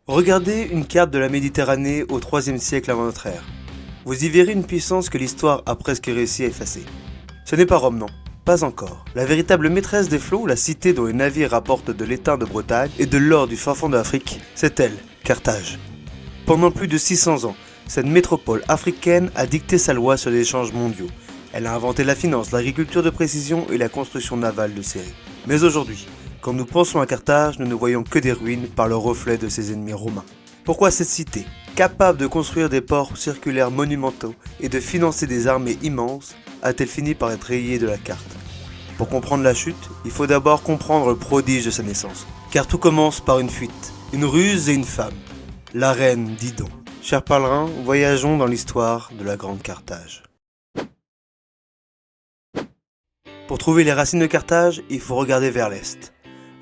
Regardez une carte de la Méditerranée au IIIe siècle avant notre ère. Vous y verrez une puissance que l'histoire a presque réussi à effacer. Ce n'est pas Rome, non. Pas encore. La véritable maîtresse des flots, la cité dont les navires rapportent de l'étain de Bretagne et de l'or du fin fond de l'Afrique, c'est elle, Carthage. Pendant plus de 600 ans, cette métropole africaine a dicté sa loi sur les échanges mondiaux. Elle a inventé la finance, l'agriculture de précision et la construction navale de série. Mais aujourd'hui, quand nous pensons à Carthage, nous ne voyons que des ruines par le reflet de ses ennemis romains. Pourquoi cette cité, capable de construire des ports circulaires monumentaux et de financer des armées immenses, a-t-elle fini par être rayée de la carte? Pour comprendre la chute, il faut d'abord comprendre le prodige de sa naissance. Car tout commence par une fuite, une ruse et une femme. La reine Didon. Chers pèlerins, voyageons dans l'histoire de la grande Carthage. Pour trouver les racines de Carthage, il faut regarder vers l'est.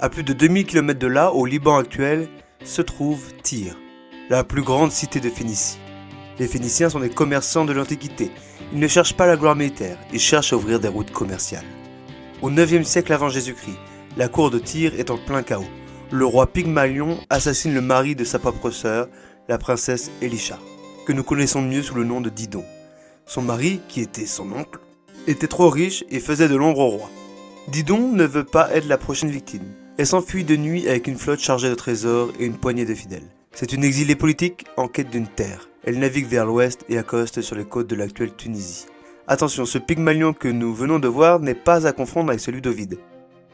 À plus de 2000 km de là, au Liban actuel, se trouve Tyr, la plus grande cité de Phénicie. Les Phéniciens sont des commerçants de l'Antiquité. Ils ne cherchent pas la gloire militaire, ils cherchent à ouvrir des routes commerciales. Au 9e siècle avant Jésus-Christ, la cour de Tyr est en plein chaos. Le roi Pygmalion assassine le mari de sa propre sœur, la princesse Elisha, que nous connaissons mieux sous le nom de Didon. Son mari, qui était son oncle, était trop riche et faisait de l'ombre au roi. Didon ne veut pas être la prochaine victime. Elle s'enfuit de nuit avec une flotte chargée de trésors et une poignée de fidèles. C'est une exilée politique en quête d'une terre. Elle navigue vers l'ouest et accoste sur les côtes de l'actuelle Tunisie. Attention, ce Pygmalion que nous venons de voir n'est pas à confondre avec celui d'Ovide.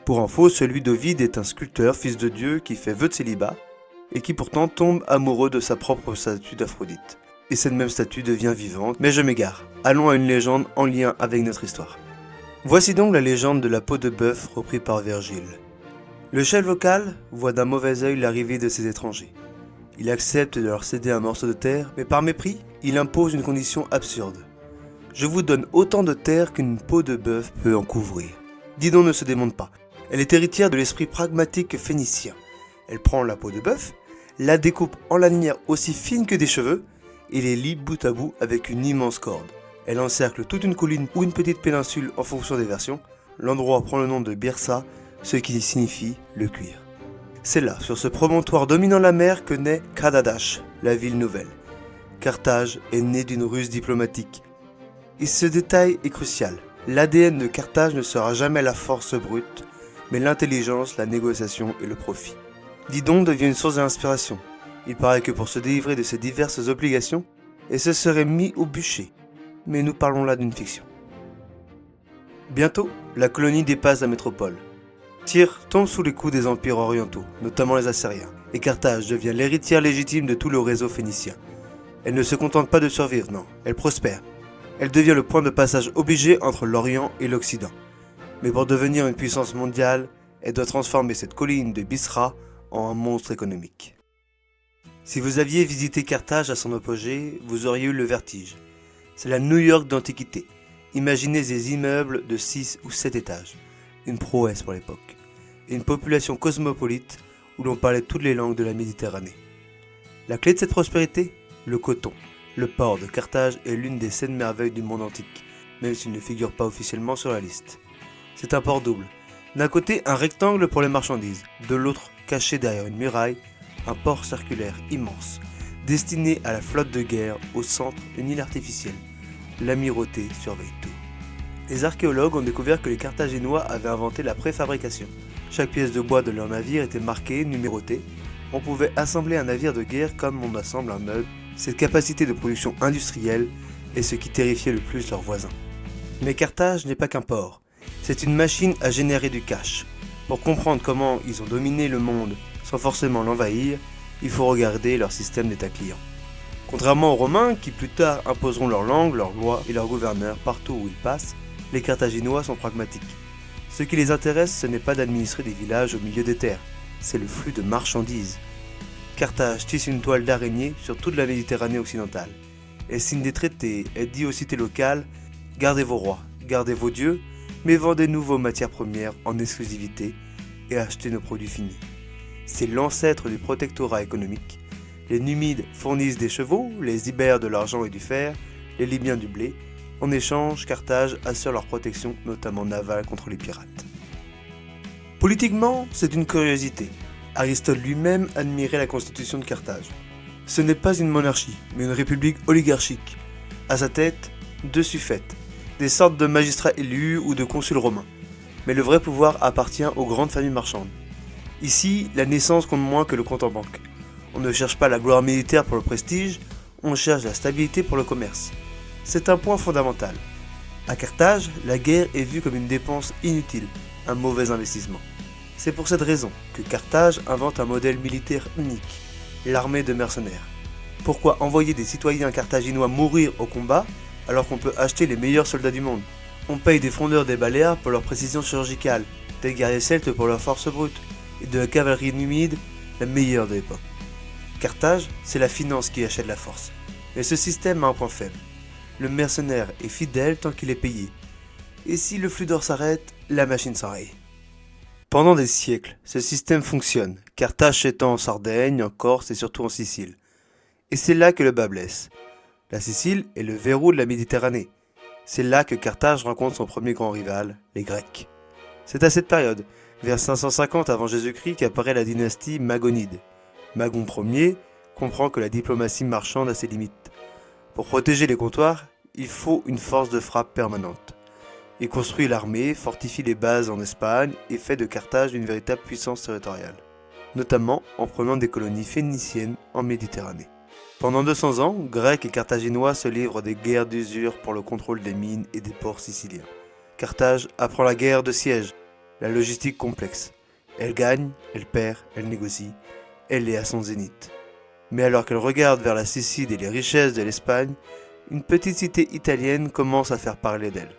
Pour info, celui d'Ovide est un sculpteur, fils de Dieu, qui fait vœu de célibat et qui pourtant tombe amoureux de sa propre statue d'Aphrodite. Et cette même statue devient vivante, mais je m'égare. Allons à une légende en lien avec notre histoire. Voici donc la légende de la peau de bœuf reprise par Virgile. Le chef local voit d'un mauvais œil l'arrivée de ces étrangers. Il accepte de leur céder un morceau de terre, mais par mépris, il impose une condition absurde. Je vous donne autant de terre qu'une peau de bœuf peut en couvrir. Didon ne se démonte pas. Elle est héritière de l'esprit pragmatique phénicien. Elle prend la peau de bœuf, la découpe en lanières aussi fines que des cheveux, et les lie bout à bout avec une immense corde. Elle encercle toute une colline ou une petite péninsule en fonction des versions. L'endroit prend le nom de Byrsa, ce qui signifie le cuir. C'est là, sur ce promontoire dominant la mer, que naît Kadadash, la ville nouvelle. Carthage est née d'une ruse diplomatique. Et ce détail est crucial. L'ADN de Carthage ne sera jamais la force brute, mais l'intelligence, la négociation et le profit. Didon devient une source d'inspiration. Il paraît que pour se délivrer de ses diverses obligations, elle se serait mis au bûcher. Mais nous parlons là d'une fiction. Bientôt, la colonie dépasse la métropole. Tyr tombe sous les coups des empires orientaux, notamment les Assyriens, et Carthage devient l'héritière légitime de tout le réseau phénicien. Elle ne se contente pas de survivre, non, elle prospère. Elle devient le point de passage obligé entre l'Orient et l'Occident. Mais pour devenir une puissance mondiale, elle doit transformer cette colline de Bysra en un monstre économique. Si vous aviez visité Carthage à son apogée, vous auriez eu le vertige. C'est la New York d'Antiquité. Imaginez des immeubles de 6 ou 7 étages. Une prouesse pour l'époque. Et une population cosmopolite où l'on parlait toutes les langues de la Méditerranée. La clé de cette prospérité? Le coton. Le port de Carthage est l'une des 7 merveilles du monde antique, même s'il ne figure pas officiellement sur la liste. C'est un port double. D'un côté, un rectangle pour les marchandises. De l'autre, caché derrière une muraille, un port circulaire immense, destiné à la flotte de guerre. Au centre, une île artificielle. L'amirauté surveille tout. Les archéologues ont découvert que les Carthaginois avaient inventé la préfabrication. Chaque pièce de bois de leur navire était marquée, numérotée. On pouvait assembler un navire de guerre comme on assemble un meuble. Cette capacité de production industrielle est ce qui terrifiait le plus leurs voisins. Mais Carthage n'est pas qu'un port. C'est une machine à générer du cash. Pour comprendre comment ils ont dominé le monde sans forcément l'envahir, il faut regarder leur système d'état client. Contrairement aux Romains qui plus tard imposeront leur langue, leurs lois et leurs gouverneurs partout où ils passent, les Carthaginois sont pragmatiques. Ce qui les intéresse, ce n'est pas d'administrer des villages au milieu des terres, c'est le flux de marchandises. Carthage tisse une toile d'araignée sur toute la Méditerranée occidentale. Elle signe des traités, elle dit aux cités locales « Gardez vos rois, gardez vos dieux, mais vendez-nous vos matières premières en exclusivité et achetez nos produits finis. » C'est l'ancêtre du protectorat économique. Les Numides fournissent des chevaux, les Ibères de l'argent et du fer, les Libyens du blé. En échange, Carthage assure leur protection, notamment navale, contre les pirates. Politiquement, c'est une curiosité. Aristote lui-même admirait la constitution de Carthage. Ce n'est pas une monarchie, mais une république oligarchique. À sa tête, 2 suffètes, des sortes de magistrats élus ou de consuls romains. Mais le vrai pouvoir appartient aux grandes familles marchandes. Ici, la naissance compte moins que le compte en banque. On ne cherche pas la gloire militaire pour le prestige, on cherche la stabilité pour le commerce. C'est un point fondamental. À Carthage, la guerre est vue comme une dépense inutile, un mauvais investissement. C'est pour cette raison que Carthage invente un modèle militaire unique, l'armée de mercenaires. Pourquoi envoyer des citoyens carthaginois mourir au combat alors qu'on peut acheter les meilleurs soldats du monde? On paye des frondeurs des Baléares pour leur précision chirurgicale, des guerriers celtes pour leur force brute, et de la cavalerie numide, la meilleure de l'époque. Carthage, c'est la finance qui achète la force. Mais ce système a un point faible. Le mercenaire est fidèle tant qu'il est payé. Et si le flux d'or s'arrête, la machine s'enraye. Pendant des siècles, ce système fonctionne, Carthage s'étend en Sardaigne, en Corse et surtout en Sicile. Et c'est là que le bas blesse. La Sicile est le verrou de la Méditerranée. C'est là que Carthage rencontre son premier grand rival, les Grecs. C'est à cette période, vers 550 avant Jésus-Christ, qu'apparaît la dynastie magonide. Magon Ier comprend que la diplomatie marchande a ses limites. Pour protéger les comptoirs, il faut une force de frappe permanente. Il construit l'armée, fortifie les bases en Espagne et fait de Carthage une véritable puissance territoriale, notamment en prenant des colonies phéniciennes en Méditerranée. Pendant 200 ans, Grecs et Carthaginois se livrent des guerres d'usure pour le contrôle des mines et des ports siciliens. Carthage apprend la guerre de siège, la logistique complexe. Elle gagne, elle perd, elle négocie, elle est à son zénith. Mais alors qu'elle regarde vers la Sicile et les richesses de l'Espagne, une petite cité italienne commence à faire parler d'elle.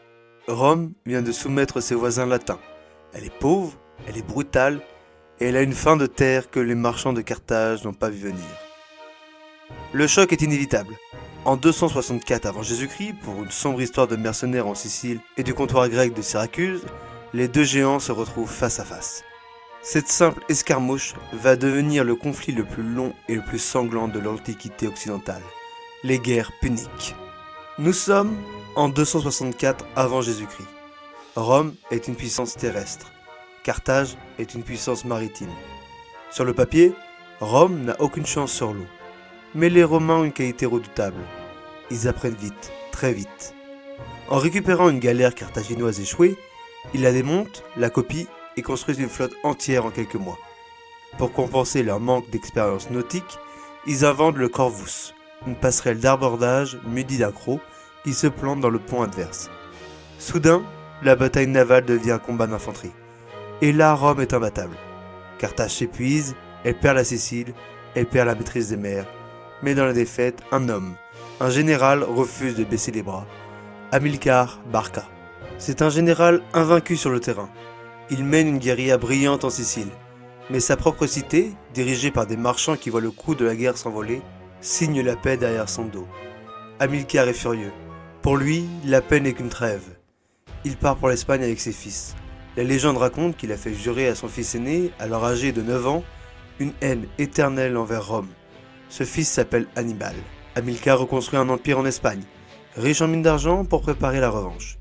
Rome vient de soumettre ses voisins latins. Elle est pauvre, elle est brutale, et elle a une faim de terre que les marchands de Carthage n'ont pas vu venir. Le choc est inévitable. En 264 avant Jésus-Christ, pour une sombre histoire de mercenaires en Sicile et du comptoir grec de Syracuse, les 2 géants se retrouvent face à face. Cette simple escarmouche va devenir le conflit le plus long et le plus sanglant de l'Antiquité occidentale, les guerres puniques. Nous sommes en 264 avant Jésus-Christ. Rome est une puissance terrestre, Carthage est une puissance maritime. Sur le papier, Rome n'a aucune chance sur l'eau. Mais les Romains ont une qualité redoutable. Ils apprennent vite, très vite. En récupérant une galère carthaginoise échouée, ils la démontent, la copient et construisent une flotte entière en quelques mois. Pour compenser leur manque d'expérience nautique, ils inventent le Corvus, une passerelle d'abordage munie d'un croc qui se plante dans le pont adverse. Soudain, la bataille navale devient un combat d'infanterie. Et là, Rome est imbattable. Carthage s'épuise, elle perd la Sicile, elle perd la maîtrise des mers. Mais dans la défaite, un homme, un général refuse de baisser les bras. Hamilcar Barca. C'est un général invaincu sur le terrain. Il mène une guérilla brillante en Sicile. Mais sa propre cité, dirigée par des marchands qui voient le coup de la guerre s'envoler, signe la paix derrière son dos. Hamilcar est furieux. Pour lui, la paix n'est qu'une trêve. Il part pour l'Espagne avec ses fils. La légende raconte qu'il a fait jurer à son fils aîné, alors âgé de 9 ans, une haine éternelle envers Rome. Ce fils s'appelle Hannibal. Hamilcar reconstruit un empire en Espagne, riche en mines d'argent pour préparer la revanche.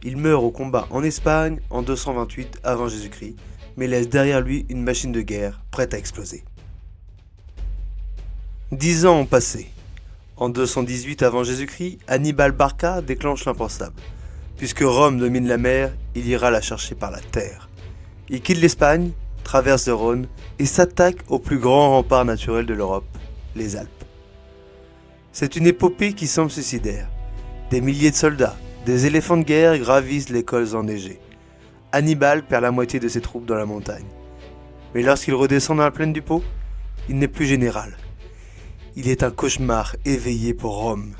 Il meurt au combat en Espagne en 228 avant Jésus-Christ, mais laisse derrière lui une machine de guerre prête à exploser. 10 ans ont passé. En 218 avant Jésus-Christ, Hannibal Barca déclenche l'impensable. Puisque Rome domine la mer, il ira la chercher par la terre. Il quitte l'Espagne, traverse le Rhône et s'attaque au plus grand rempart naturel de l'Europe, les Alpes. C'est une épopée qui semble suicidaire. Des milliers de soldats, des éléphants de guerre gravissent les cols enneigés. Hannibal perd la moitié de ses troupes dans la montagne. Mais lorsqu'il redescend dans la plaine du Pô, il n'est plus général. Il est un cauchemar éveillé pour Rome.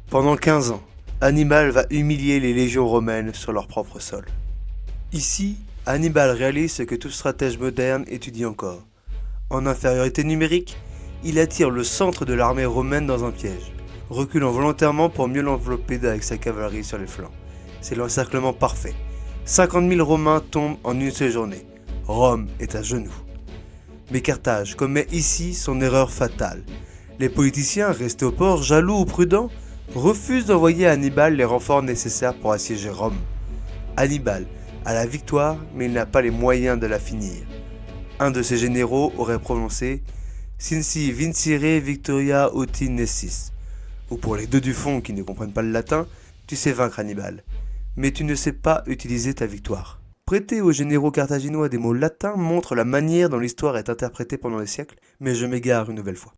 Pendant 15 ans, Hannibal va humilier les légions romaines sur leur propre sol. Ici, Hannibal réalise ce que tout stratège moderne étudie encore. En infériorité numérique, il attire le centre de l'armée romaine dans un piège, reculant volontairement pour mieux l'envelopper avec sa cavalerie sur les flancs. C'est l'encerclement parfait. 50 000 Romains tombent en une seule journée. Rome est à genoux. Mais Carthage commet ici son erreur fatale. Les politiciens, restés au port, jaloux ou prudents, refusent d'envoyer à Hannibal les renforts nécessaires pour assiéger Rome. Hannibal a la victoire, mais il n'a pas les moyens de la finir. Un de ses généraux aurait prononcé Sinci vincere victoria uti nescis, ou pour les deux du fond qui ne comprennent pas le latin, tu sais vaincre Hannibal, mais tu ne sais pas utiliser ta victoire. Prêter aux généraux carthaginois des mots latins montre la manière dont l'histoire est interprétée pendant les siècles, mais je m'égare une nouvelle fois.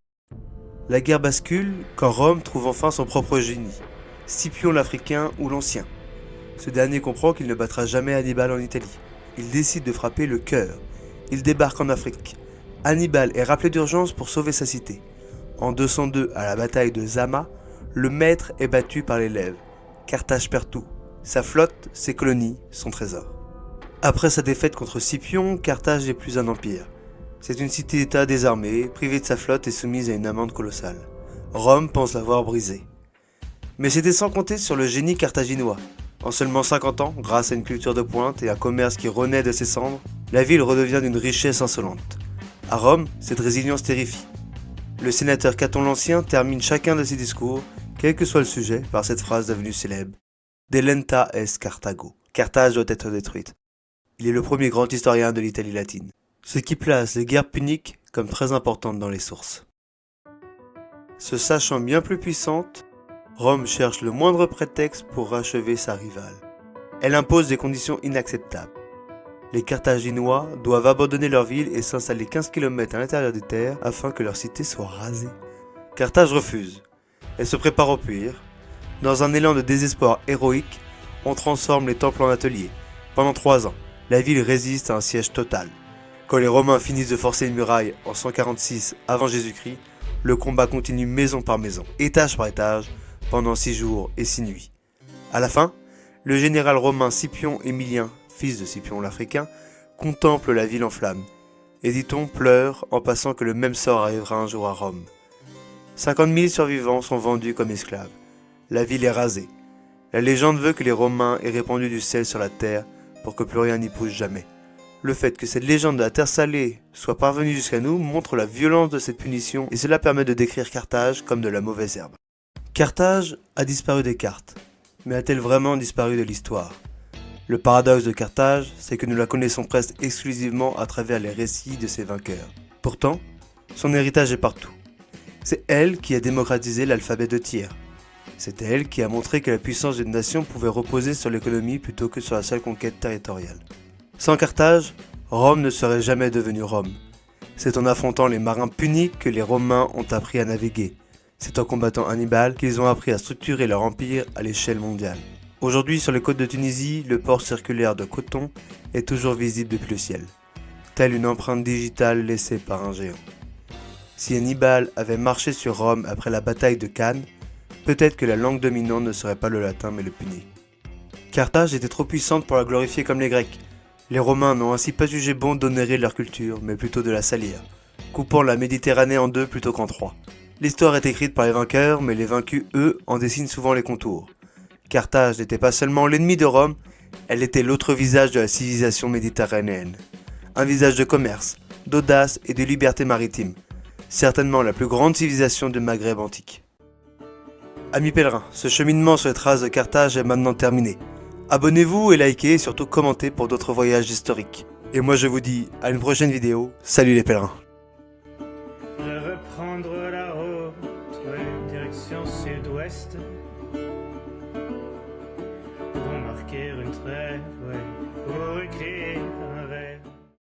La guerre bascule quand Rome trouve enfin son propre génie, Scipion l'Africain ou l'Ancien. Ce dernier comprend qu'il ne battra jamais Hannibal en Italie. Il décide de frapper le cœur. Il débarque en Afrique. Hannibal est rappelé d'urgence pour sauver sa cité. En 202, à la bataille de Zama, le maître est battu par l'élève. Carthage perd tout. Sa flotte, ses colonies, son trésor. Après sa défaite contre Scipion, Carthage n'est plus un empire. C'est une cité-État désarmée, privée de sa flotte et soumise à une amende colossale. Rome pense l'avoir brisée. Mais c'était sans compter sur le génie carthaginois. En seulement 50 ans, grâce à une culture de pointe et un commerce qui renaît de ses cendres, la ville redevient d'une richesse insolente. À Rome, cette résilience terrifie. Le sénateur Caton l'Ancien termine chacun de ses discours, quel que soit le sujet, par cette phrase devenue célèbre. Delenta est Carthago. Carthage doit être détruite. Il est le premier grand historien de l'Italie latine, ce qui place les guerres puniques comme très importantes dans les sources. Se sachant bien plus puissante, Rome cherche le moindre prétexte pour rachever sa rivale. Elle impose des conditions inacceptables. Les Carthaginois doivent abandonner leur ville et s'installer 15 km à l'intérieur des terres afin que leur cité soit rasée. Carthage refuse. Elle se prépare au pire. Dans un élan de désespoir héroïque, on transforme les temples en ateliers. Pendant 3 ans, la ville résiste à un siège total. Quand les Romains finissent de forcer une muraille en 146 avant Jésus-Christ, le combat continue maison par maison, étage par étage, pendant 6 jours et 6 nuits. À la fin, le général romain Scipion Émilien, fils de Scipion l'Africain, contemple la ville en flammes, et dit-on pleure en passant que le même sort arrivera un jour à Rome. 50 000 survivants sont vendus comme esclaves. La ville est rasée. La légende veut que les Romains aient répandu du sel sur la terre pour que plus rien n'y pousse jamais. Le fait que cette légende de la terre salée soit parvenue jusqu'à nous montre la violence de cette punition et cela permet de décrire Carthage comme de la mauvaise herbe. Carthage a disparu des cartes, mais a-t-elle vraiment disparu de l'histoire ? Le paradoxe de Carthage, c'est que nous la connaissons presque exclusivement à travers les récits de ses vainqueurs. Pourtant, son héritage est partout. C'est elle qui a démocratisé l'alphabet de tir. C'est elle qui a montré que la puissance d'une nation pouvait reposer sur l'économie plutôt que sur la seule conquête territoriale. Sans Carthage, Rome ne serait jamais devenue Rome. C'est en affrontant les marins puniques que les Romains ont appris à naviguer. C'est en combattant Hannibal qu'ils ont appris à structurer leur empire à l'échelle mondiale. Aujourd'hui, sur les côtes de Tunisie, le port circulaire de Coton est toujours visible depuis le ciel, telle une empreinte digitale laissée par un géant. Si Hannibal avait marché sur Rome après la bataille de Cannes, peut-être que la langue dominante ne serait pas le latin mais le punique. Carthage était trop puissante pour la glorifier comme les Grecs. Les Romains n'ont ainsi pas jugé bon d'honorer leur culture, mais plutôt de la salir, coupant la Méditerranée en 2 plutôt qu'en 3. L'histoire est écrite par les vainqueurs, mais les vaincus, eux, en dessinent souvent les contours. Carthage n'était pas seulement l'ennemi de Rome, elle était l'autre visage de la civilisation méditerranéenne. Un visage de commerce, d'audace et de liberté maritime. Certainement la plus grande civilisation du Maghreb antique. Amis pèlerins, ce cheminement sur les traces de Carthage est maintenant terminé. Abonnez-vous et likez et surtout commentez pour d'autres voyages historiques. Et moi je vous dis à une prochaine vidéo. Salut les pèlerins!